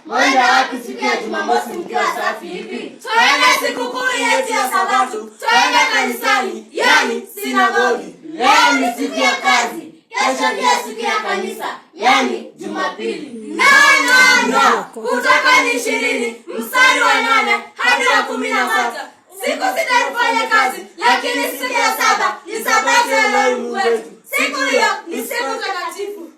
Mwenda wapi siku ya Jumamosi mkiwa safi hivi? Twende sikukuu yetu ya Sabato. Twende kanisani, yani sinagogi. Leo ni siku ya kazi. Kesho pia siku ya kanisa, yani Jumapili. No. Kutoka ni 20 mstari wa 8 hadi wa 11. Siku sitafanya kazi, lakini siku ya 7 ni Sabato ya Mungu wetu. Siku hiyo ni siku takatifu.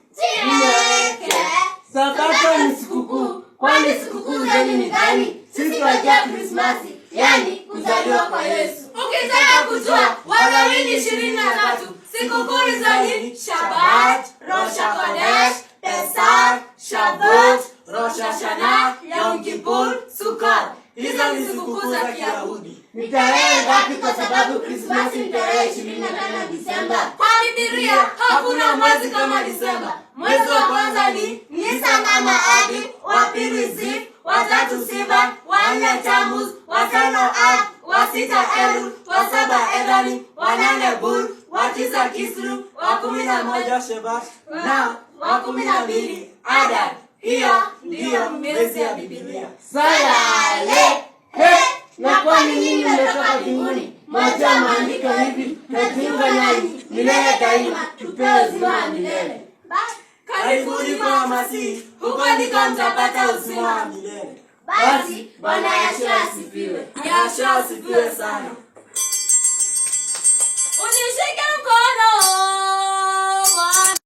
Sabato ni sikukuu. Kwani sikukuu zenyu ni gani? Sisi tunajua Krismasi, yani kuzaliwa kwa Yesu. Ukitaka kujua Warumi 23 sikukuu za nini? Shabbat, Rosh Hashanah, Pesach, Shavuot, Rosh Hashanah, Yom Kippur, Sukkot. Hizo ni sikukuu za Kiyahudi. Ni tarehe ngapi kwa sababu Krismasi ni tarehe 25 Disemba? Kwa Biblia hakuna mwezi kama Disemba. Mwezi wa kwanza ni Nisan ama Abi, wa pili Ziv, wa tatu Sivan, wa 4 Tammuz, wa 5 Ab, wa 6 Elul, wa 7 Edani, wa 8 Bul, wa 9 Kisru, wa 11 Shebat, na wa 12 Adar. Hiyo ndiyo miezi ya Biblia. Salale! Na kwani nyinyi mmetoka mbinguni? Mwajua maandiko hivi, tunajiunga nanyi milele daima, tupewe uzima wa milele. Karibuni kwa Masihi, huko ndiko mtapata uzima wa milele. Basi Bwana Yesu asifiwe. Yesu asifiwe sana. Unishike